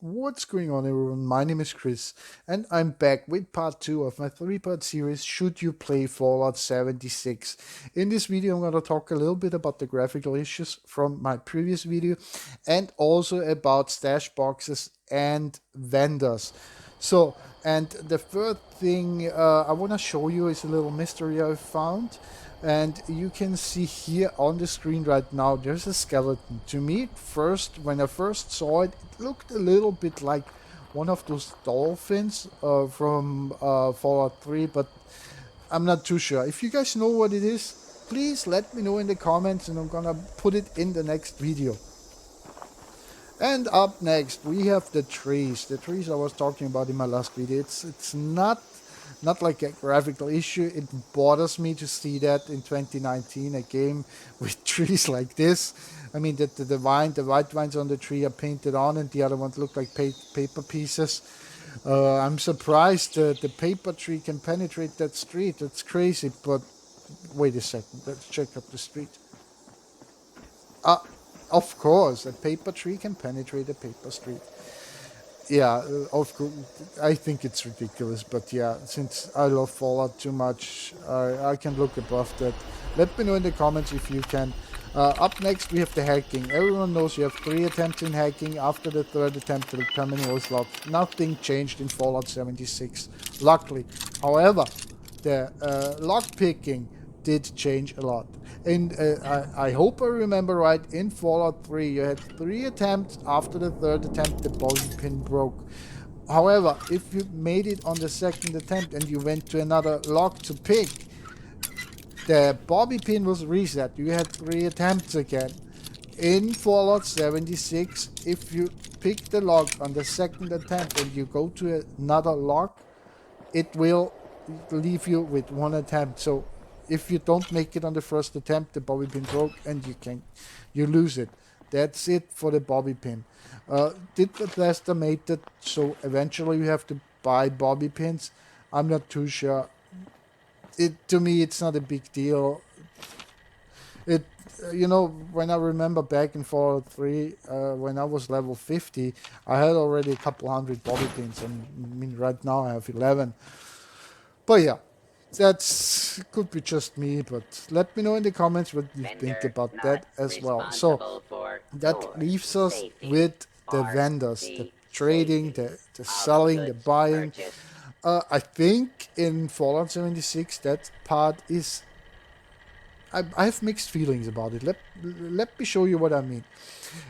What's going on, everyone? My name is Chris, and I'm back with part 2 of my 3-part series Should You Play Fallout 76? In this video, I'm going to talk a little bit about the graphical issues from my previous video and also about stash boxes and vendors. So, and the third thing I want to show you is a little mystery I found. And you can see here on the screen right now, there's a skeleton. To me, first, when I first saw it, it looked a little bit like one of those dolphins from Fallout 3, but I'm not too sure. If you guys know what it is, please let me know in the comments and I'm gonna put it in the next video. And up next, we have the trees. The trees I was talking about in my last video. It's not like a graphical issue. It bothers me to see that in 2019 a game with trees like this. I mean that the white vines on the tree are painted on, and the other ones look like paper pieces. I'm surprised the paper tree can penetrate that street. That's crazy. But wait a second. Let's check up the street. Uh, of course, a paper tree can penetrate a paper street. Yeah, of course, I think it's ridiculous, but yeah, since I love Fallout too much, I can look above that. Let me know in the comments if you can. Up next, we have the hacking. Everyone knows you have 3 attempts in hacking. After the 3rd attempt, the terminal is locked. Nothing changed in Fallout 76, luckily. However, the lock picking did change a lot. And I hope I remember right, in Fallout 3, you had 3 attempts. After the 3rd attempt, the bobby pin broke. However, if you made it on the 2nd attempt and you went to another lock to pick, the bobby pin was reset. You had 3 attempts again. In Fallout 76, if you pick the lock on the 2nd attempt and you go to another lock, it will leave you with 1 attempt. So if you don't make it on the 1st attempt, the bobby pin broke and you lose it. That's it for the bobby pin. Did Bethesda make that so eventually you have to buy bobby pins? I'm not too sure. To me, it's not a big deal. It when I remember back in Fallout 3, when I was level 50, I had already a couple hundred bobby pins, and I mean right now I have 11. But yeah, that's could be just me, but let me know in the comments what you think about that as well. So that leaves us with the vendors, the trading, the selling, the buying. I think in Fallout 76 that part is. I have mixed feelings about it. Let me show you what I mean.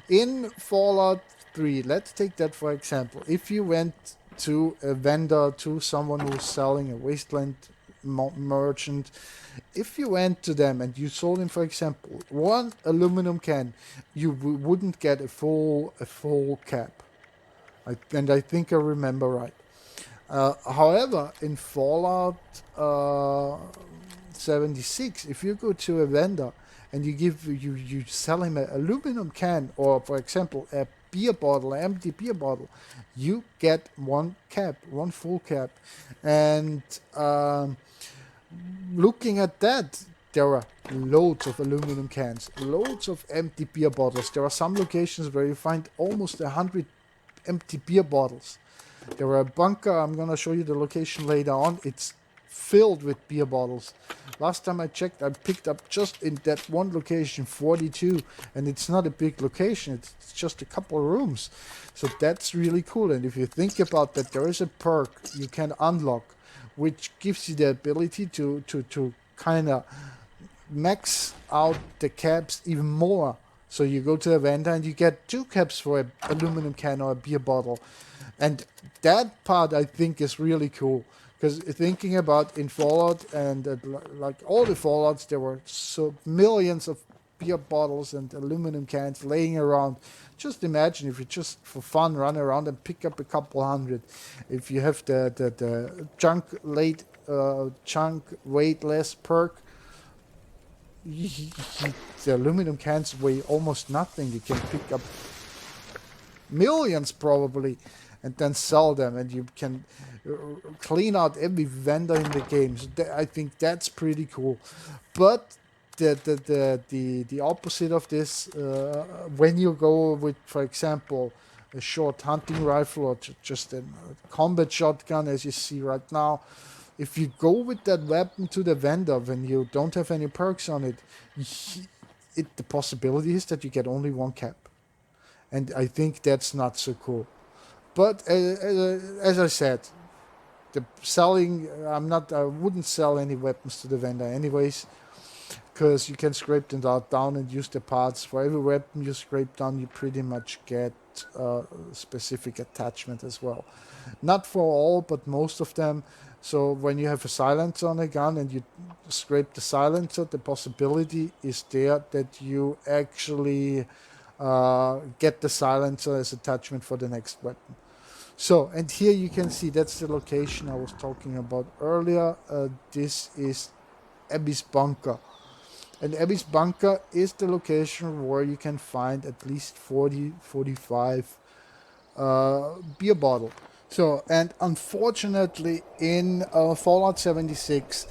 In Fallout 3, let's take that for example. If you went to a vendor, to someone who's selling a wasteland merchant, if you went to them and you sold him, for example, 1 aluminum can, you wouldn't get a full cap. And I think I remember right. However, in Fallout 76, if you go to a vendor and you sell him an aluminum can, or for example a beer bottle, an empty beer bottle, you get 1 cap, 1 full cap. And looking at that, there are loads of aluminum cans, loads of empty beer bottles. There are some locations where you find almost 100 empty beer bottles. There are a bunker, I'm gonna show you the location later on. It's filled with beer bottles. Last time I checked, I picked up just in that one location 42, and it's not a big location, it's just a couple of rooms. So that's really cool. And if you think about that, there is a perk you can unlock which gives you the ability to kind of max out the caps even more. So you go to a vendor and you get 2 caps for an aluminum can or a beer bottle. And that part I think is really cool. Because thinking about in Fallout and like all the Fallouts, there were so millions of beer bottles and aluminum cans laying around. Just imagine if you just for fun run around and pick up a couple hundred. If you have the chunk weightless perk, the aluminum cans weigh almost nothing. You can pick up millions probably and then sell them, and you can clean out every vendor in the game. So I think that's pretty cool. But the opposite of this, when you go with, for example, a short hunting rifle or just a combat shotgun, as you see right now. If you go with that weapon to the vendor when you don't have any perks on it, the possibility is that you get only one cap. And I think that's not so cool. But as I said, the selling, I wouldn't sell any weapons to the vendor anyways, because you can scrape them down and use the parts. For every weapon you scrape down, you pretty much get a specific attachment as well. Not for all, but most of them. So when you have a silencer on a gun and you scrape the silencer, the possibility is there that you actually get the silencer as attachment for the next weapon. So, and here you can see that's the location I was talking about earlier. This is Abby's Bunker. And Abby's Bunker is the location where you can find at least 45 beer bottle. So, and unfortunately in Fallout 76,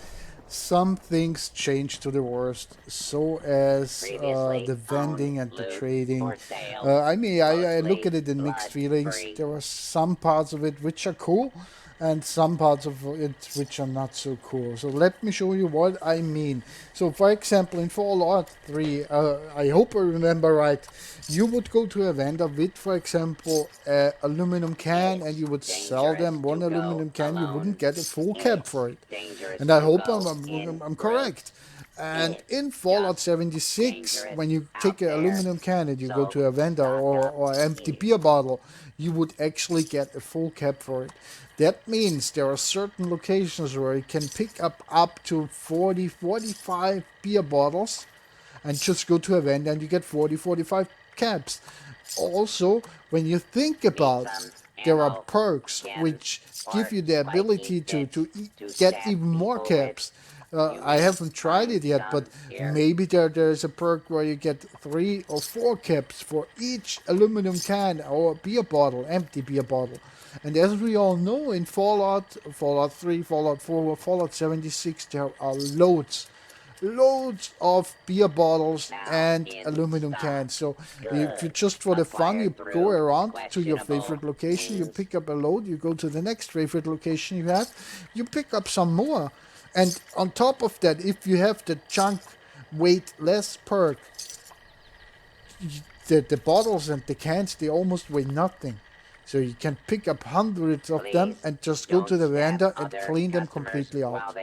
some things change to the worst, so as the vending and the trading. I look at it in mixed feelings. There are some parts of it which are cool, and some parts of it which are not so cool. So let me show you what I mean. So for example, in Fallout 3, I hope I remember right, you would go to a vendor with, for example, an aluminum can, and you would sell them one aluminum can. You wouldn't get a full cap for it. And I hope I'm correct. And in Fallout 76, when you take an aluminum can and you go to a vendor or empty beer bottle, you would actually get a full cap for it. That means there are certain locations where you can pick up to 45 beer bottles and just go to a vendor and you get 45 caps. Also, when you think about, there are perks which give you the ability to get even more caps. I haven't tried it yet, but maybe there's a perk where you get 3 or 4 caps for each aluminum can or beer bottle, empty beer bottle. And as we all know, in Fallout 3, Fallout 4, Fallout 76, there are loads of beer bottles and aluminum cans. So if you just for the fun, you go around to your favorite location, you pick up a load, you go to the next favorite location you have, you pick up some more. And on top of that, if you have the chunk weight less perk, the bottles and the cans, they almost weigh nothing. So you can pick up hundreds of them and just go to the vendor and clean them completely out.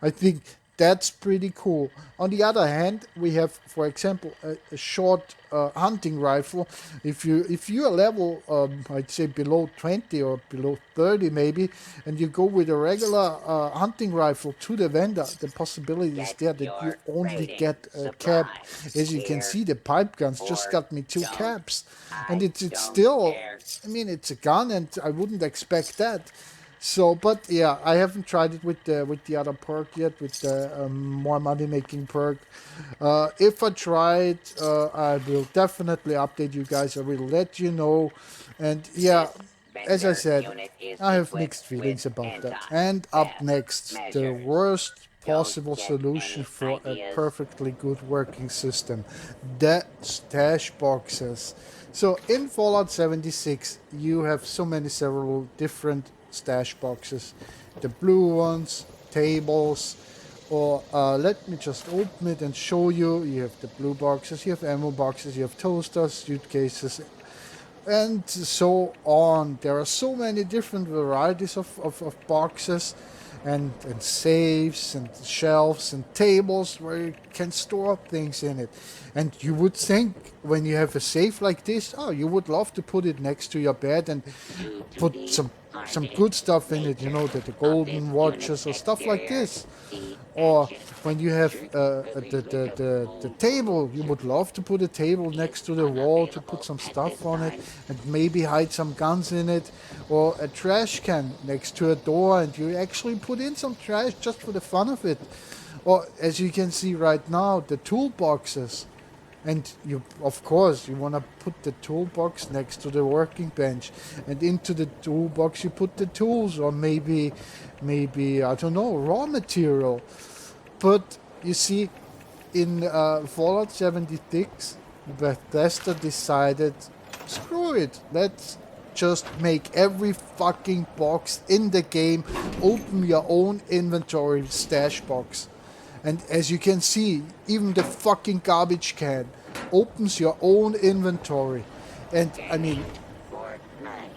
I think that's pretty cool. On the other hand, we have, for example, a short hunting rifle. If you are level, I'd say below 20 or below 30 maybe, and you go with a regular hunting rifle to the vendor, the possibility is there that you only get a cap. As you can see, the pipe guns just got me 2 caps, and it's still, I mean, it's a gun, and I wouldn't expect that. So, but yeah, I haven't tried it with the other perk yet, with the more money making perk. If I try it, I will definitely update you guys. I will let you know. And yeah, as I said, I have mixed feelings about that. And up next, the worst possible solution for a perfectly good working system, the stash boxes. So in Fallout 76, you have several different stash boxes. The blue ones, tables, or let me just open it and show you. You have the blue boxes, you have ammo boxes, you have toasters, suitcases, and so on. There are so many different varieties of boxes and safes and shelves and tables where you can store things in it. And you would think when you have a safe like this, oh, you would love to put it next to your bed and put some good stuff in it, you know, the golden watches or stuff like this. Or when you have the table, you would love to put a table next to the wall to put some stuff on it and maybe hide some guns in it, or a trash can next to a door and you actually put in some trash just for the fun of it. Or as you can see right now, the toolboxes. And you, of course, you want to put the toolbox next to the working bench, and into the toolbox you put the tools, or maybe I don't know, raw material. But you see, in Fallout 76, Bethesda decided, screw it, let's just make every fucking box in the game open your own inventory stash box. And as you can see, even the fucking garbage can opens your own inventory. And I mean,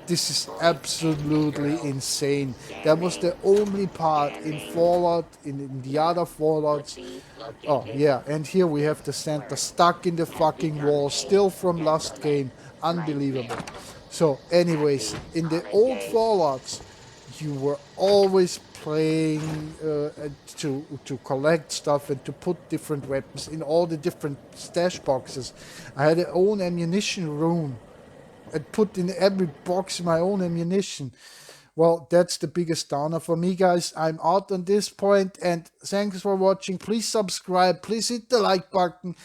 this is absolutely insane. That was the only part in Fallout, in the other Fallouts. Oh, yeah, and here we have the Santa stuck in the fucking wall, still from last game. Unbelievable. So, anyways, in the old Fallouts, you were always playing to collect stuff and to put different weapons in all the different stash boxes. I had a own ammunition room and put in every box my own ammunition. Well, that's the biggest downer for me, guys. I'm out on this point, and thanks for watching. Please subscribe, please hit the like button,